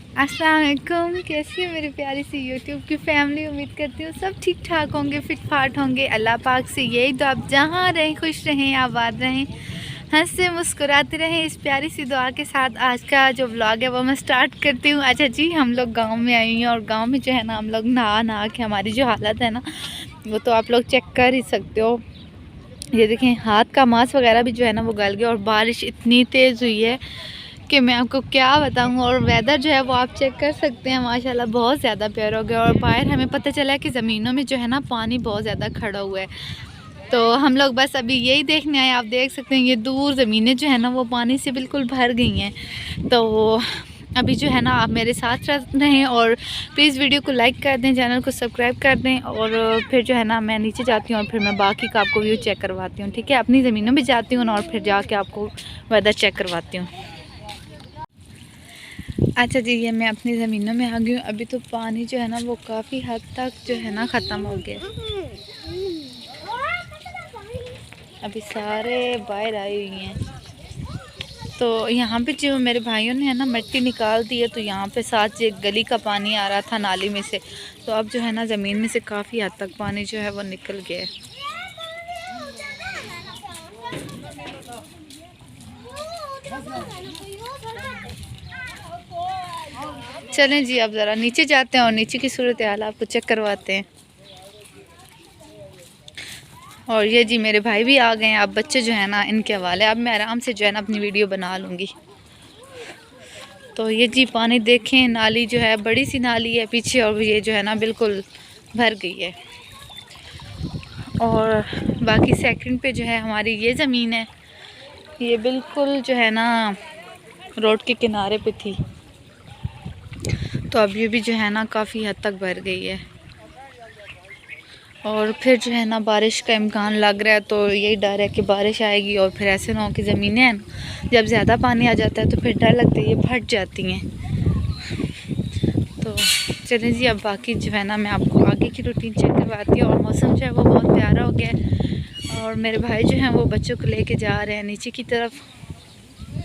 अस्सलाम वालेकुम। कैसी है मेरी प्यारी सी यूट्यूब की फैमिली। उम्मीद करती हूँ सब ठीक ठाक होंगे, फिट फाट होंगे। अल्लाह पाक से यही तो आप जहाँ रहें खुश रहें, आबाद रहें, हंसते मुस्कुराते रहें। इस प्यारी सी दुआ के साथ आज का जो व्लॉग है वो मैं स्टार्ट करती हूँ। अच्छा जी, हम लोग गांव में आई हैं और गांव में जो है ना हम लोग नहा नहा के हमारी जो हालत है ना वो तो आप लोग चेक कर ही सकते हो। ये देखें, हाथ का मांस वगैरह भी जो है ना वो गल गया और बारिश इतनी तेज़ हुई है कि मैं आपको क्या बताऊं। और वेदर जो है वो आप चेक कर सकते हैं, माशाल्लाह बहुत ज़्यादा प्यार हो गया। और बाहर हमें पता चला कि ज़मीनों में जो है ना पानी बहुत ज़्यादा खड़ा हुआ है। तो हम लोग बस अभी यही देखने आए। आप देख सकते हैं ये दूर ज़मीनें जो है ना वो पानी से बिल्कुल भर गई हैं। तो अभी जो है ना आप मेरे साथ रहें और प्लीज़ वीडियो को लाइक कर दें, चैनल को सब्सक्राइब कर दें। और फिर जो है ना मैं नीचे जाती हूँ और फिर मैं बाकी का आपको व्यू चेक करवाती हूँ। ठीक है, अपनी ज़मीनों में जाती हूँ और फिर जाके आपको वेदर चेक करवाती हूँ। अच्छा जी, ये मैं अपनी ज़मीनों में आ गई हूँ। अभी तो पानी जो है ना वो काफ़ी हद तक जो है ना ख़त्म हो गया। अभी सारे बाहर आई हुई हैं। तो यहाँ पे जो मेरे भाइयों ने है ना मिट्टी निकाल दी है, तो यहाँ पे साथ एक गली का पानी आ रहा था नाली में से, तो अब जो है ना ज़मीन में से काफ़ी हद तक पानी जो है वो निकल गया है। चलें जी, अब ज़रा नीचे जाते हैं और नीचे की सूरत हाल आपको चेक करवाते हैं। और ये जी मेरे भाई भी आ गए हैं। अब बच्चे जो है ना इनके हवाले, अब मैं आराम से जो है ना अपनी वीडियो बना लूँगी। तो ये जी पानी देखें, नाली जो है बड़ी सी नाली है पीछे और ये जो है ना बिल्कुल भर गई है। और बाकी सेकंड पे जो है हमारी ये ज़मीन है, ये बिल्कुल जो है ना रोड के किनारे पे थी, तो अब ये भी जो है ना काफ़ी हद तक भर गई है। और फिर जो है ना बारिश का इम्कान लग रहा है, तो यही डर है कि बारिश आएगी और फिर ऐसे ना हो कि ज़मीनें हैं जब ज़्यादा पानी आ जाता है तो फिर डर लगता है ये फट जाती हैं। तो चलें जी, अब बाकी जो है ना मैं आपको आगे की रूटीन चेक करवाती हूँ। और मौसम जो है वो बहुत प्यारा हो गया है और मेरे भाई जो हैं वो बच्चों को लेके जा रहे हैं नीचे की तरफ।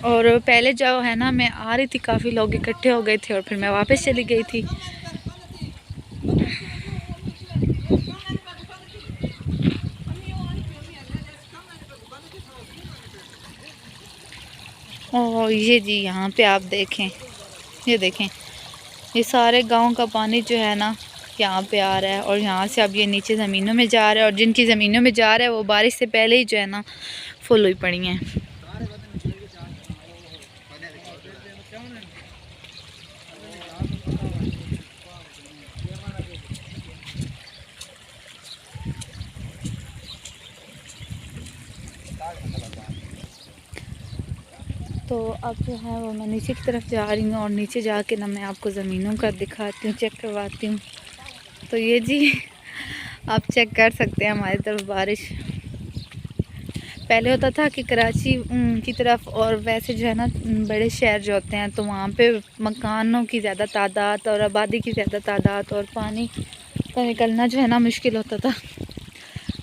और पहले जो है ना मैं आ रही थी, काफ़ी लोग इकट्ठे हो गए थे और फिर मैं वापस चली गई थी। और ये जी यहाँ पे आप देखें, ये देखें, ये सारे गांव का पानी जो है ना यहाँ पे आ रहा है और यहाँ से अब ये नीचे ज़मीनों में जा रहा है। और जिनकी ज़मीनों में जा रहा है वो बारिश से पहले ही जो है ना फुल हुई पड़ी हैं। तो अब जो है वो मैं नीचे की तरफ जा रही हूँ और नीचे जाके ना मैं आपको ज़मीनों का दिखाती हूँ, चेक करवाती हूँ। तो ये जी आप चेक कर सकते हैं हमारी तरफ बारिश। पहले होता था कि कराची की तरफ और वैसे जो है ना बड़े शहर जो होते हैं तो वहाँ पे मकानों की ज़्यादा तादाद और आबादी की ज़्यादा तादाद और पानी का निकलना जो है ना मुश्किल होता था।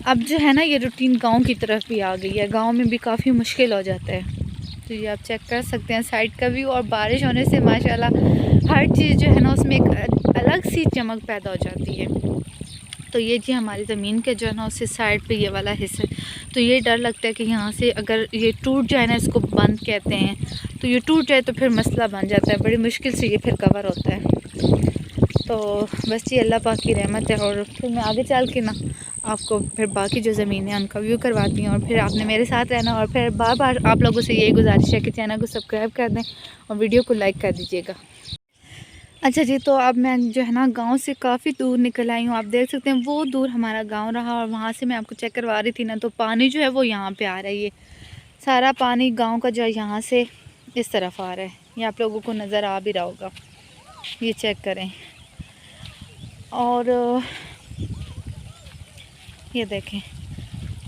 अब जो है ना ये रूटीन गांव की तरफ भी आ गई है, गांव में भी काफ़ी मुश्किल हो जाता है। तो ये आप चेक कर सकते हैं साइड का व्यू। और बारिश होने से माशाल्लाह हर चीज़ जो है ना उसमें एक अलग सी चमक पैदा हो जाती है। तो ये जी हमारी ज़मीन के जो है ना उससे साइड पे ये वाला हिस्सा, तो ये डर लगता है कि यहाँ से अगर ये टूट जाए ना, इसको बंद कहते हैं, तो ये टूट जाए तो फिर मसला बन जाता है, बड़ी मुश्किल से ये फिर कवर होता है। तो बस ये अल्लाह पाक की रहमत है। और फिर मैं आगे चल के ना आपको फिर बाकी जो ज़मीन है उनका व्यू करवाती हूँ। और फिर आपने मेरे साथ रहना और फिर बार बार आप लोगों से यही गुजारिश है कि चैनल को सब्सक्राइब कर दें और वीडियो को लाइक कर दीजिएगा। अच्छा जी, तो अब मैं जो है ना गांव से काफ़ी दूर निकल आई हूँ। आप देख सकते हैं वो दूर हमारा गांव रहा और वहाँ से मैं आपको चेक करवा रही थी ना, तो पानी जो है वो यहाँ पे आ रहा है। ये सारा पानी गांव का जो है यहाँ से इस तरफ आ रहा है, ये आप लोगों को नज़र आ भी रहा होगा, ये चेक करें। और ये देखें,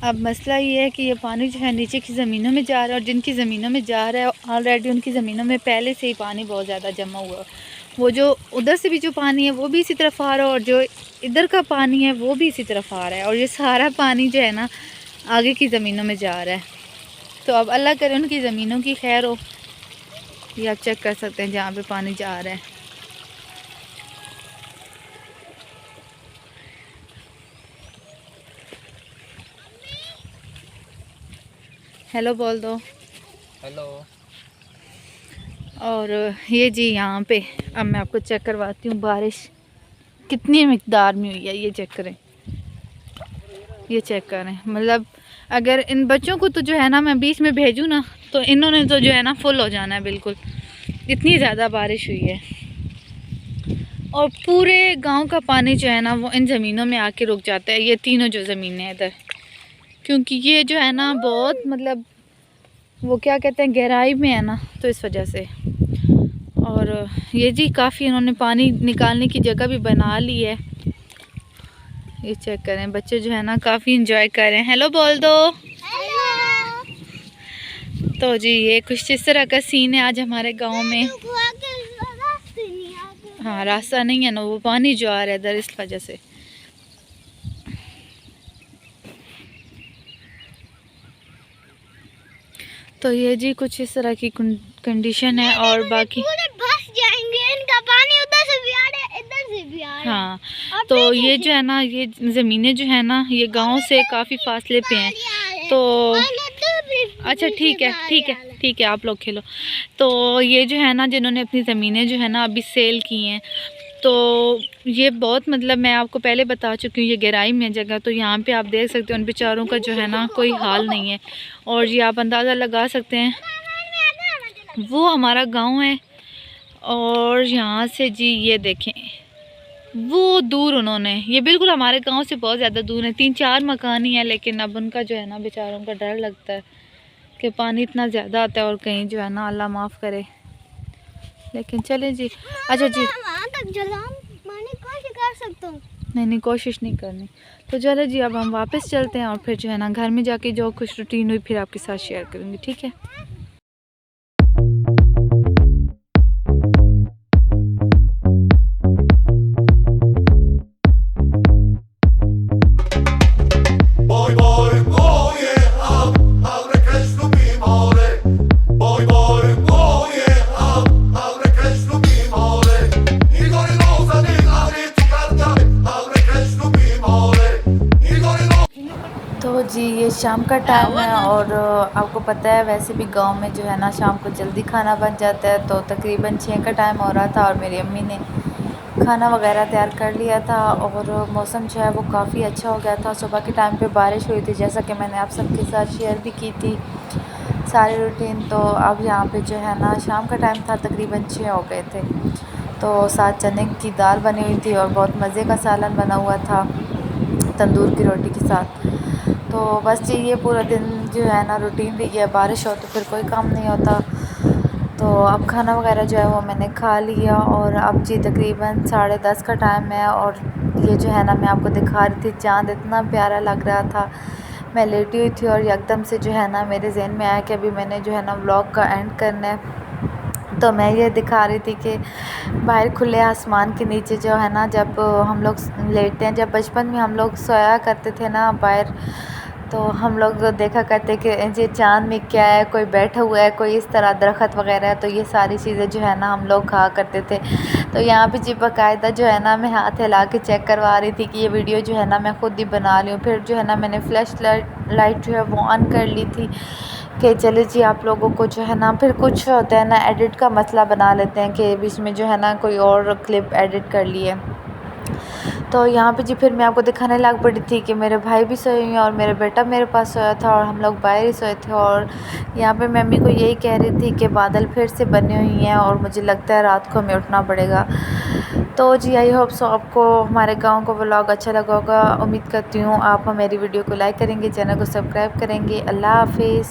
अब मसला ये है कि ये पानी जो है नीचे की ज़मीनों में जा रहा है और जिनकी ज़मीनों में जा रहा है ऑलरेडी उनकी ज़मीनों में पहले से ही पानी बहुत ज़्यादा जमा हुआ है। वो जो उधर से भी जो पानी है वो भी इसी तरफ आ रहा है और जो इधर का पानी है वो भी इसी तरफ आ रहा है। और ये सारा पानी जो है ना आगे की ज़मीनों में जा रहा है। तो अब अल्लाह करे उनकी ज़मीनों की खैर हो। ये आप चेक कर सकते हैं जहाँ पे पानी जा रहा है। हेलो बोल दो। हेलो। और ये जी यहाँ पे अब मैं आपको चेक करवाती हूँ बारिश कितनी मिकदार में हुई है। ये चेक करें, ये चेक करें। मतलब अगर इन बच्चों को तो जो है ना मैं बीच में भेजूँ ना तो इन्होंने तो जो है ना फुल हो जाना है बिल्कुल, इतनी ज़्यादा बारिश हुई है। और पूरे गांव का पानी जो है ना वो इन ज़मीनों में आके रुक जाता है, ये तीनों जो ज़मीनें हैं इधर, क्योंकि ये जो है ना बहुत मतलब वो क्या कहते हैं गहराई में है ना, तो इस वजह से। और ये जी काफ़ी इन्होंने पानी निकालने की जगह भी बना ली है। ये चेक करें, बच्चे जो है ना काफ़ी इंजॉय कर रहे हैं। हेलो बोल दो। हेलो। तो जी ये कुछ इस तरह का सीन है आज हमारे गांव में। हाँ रास्ता नहीं है ना, वो पानी जो आ रहा है इधर इस वजह से। तो ये जी कुछ इस तरह की कंडीशन है। और बाकी बस जाएंगे, इनका पानी उधर से भी आ रहा है, इधर से भी आ रहा है। हाँ तो ये जो है ना ये ज़मीनें जो है ना ये गांव से काफ़ी फासले पे हैं। तो अच्छा ठीक है ठीक है ठीक है, आप लोग खेलो। तो ये जो है ना जिन्होंने अपनी ज़मीनें जो है ना अभी सेल की हैं, तो ये बहुत मतलब मैं आपको पहले बता चुकी हूँ ये गहराई में जगह। तो यहाँ पे आप देख सकते हो उन बेचारों का जो है ना कोई हाल नहीं है। और ये आप अंदाज़ा लगा सकते हैं, वो हमारा गांव है और यहाँ से जी ये देखें वो दूर उन्होंने, ये बिल्कुल हमारे गांव से बहुत ज़्यादा दूर है, 3-4 मकान ही है। लेकिन अब उनका जो है ना बेचारों का डर लगता है कि पानी इतना ज़्यादा आता है और कहीं जो है ना अल्लाह माफ़ करे। लेकिन चले जी। अच्छा जी वहाँ तक कोशिश कर सकता हूँ। नहीं कोशिश नहीं करनी। तो चलो जी अब हम वापस चलते हैं और फिर जो है ना घर में जाके जो कुछ रूटीन हुई फिर आपके साथ शेयर करूँगी, ठीक है। तो जी ये शाम का टाइम है और आपको पता है वैसे भी गांव में जो है ना शाम को जल्दी खाना बन जाता है। तो तकरीबन 6 का टाइम हो रहा था और मेरी अम्मी ने खाना वगैरह तैयार कर लिया था और मौसम जो है वो काफ़ी अच्छा हो गया था। सुबह के टाइम पे बारिश हुई थी जैसा कि मैंने आप सबके साथ शेयर भी की थी सारी रूटीन। तो अब यहाँ पे जो है ना शाम का टाइम था, तकरीबन 6 हो गए थे। तो साथ चने की दाल बनी हुई थी और बहुत मज़े का सालन बना हुआ था तंदूर की रोटी के साथ। तो बस जी ये पूरा दिन जो है ना रूटीन रही है, बारिश हो तो फिर कोई काम नहीं होता। तो अब खाना वगैरह जो है वो मैंने खा लिया और अब जी तकरीबन 10:30 का टाइम है। और ये जो है ना मैं आपको दिखा रही थी चाँद इतना प्यारा लग रहा था। मैं लेटी हुई थी और एकदम से जो है ना मेरे जहन में आया कि अभी मैंने जो है ना व्लॉग का एंड करना है। तो मैं ये दिखा रही थी कि बाहर खुले आसमान के नीचे जो है ना जब हम लोग लेटते हैं, जब बचपन में हम लोग सोया करते थे ना बाहर, तो हम लोग देखा करते कि ये चाँद में क्या है, कोई बैठा हुआ है, कोई इस तरह दरख्त वगैरह है। तो ये सारी चीज़ें जो है ना हम लोग कहा करते थे। तो यहाँ पे जी बाकायदा जो है ना मैं हाथ हिला के चेक करवा रही थी कि ये वीडियो जो है ना मैं ख़ुद ही बना रही हूँ। फिर जो है ना मैंने फ्लैश लाइट जो है वो ऑन कर ली थी कि चले जी आप लोगों को जो है ना फिर कुछ होता है ना एडिट का मसला बना लेते हैं कि बीच में जो है ना कोई और क्लिप एडिट कर लिए। तो यहाँ पे जी फिर मैं आपको दिखाने लग पड़ी थी कि मेरे भाई भी सोए हुए हैं और मेरा बेटा मेरे पास सोया था और हम लोग बाहर ही सोए थे। और यहाँ पे मम्मी को यही कह रही थी कि बादल फिर से बने हुई हैं और मुझे लगता है रात को हमें उठना पड़ेगा। तो जी आई होप सो आपको हमारे गांव का व्लॉग अच्छा लगा होगा। उम्मीद करती हूँ आप मेरी वीडियो को लाइक करेंगे, चैनल को सब्सक्राइब करेंगे। अल्लाह हाफिज़।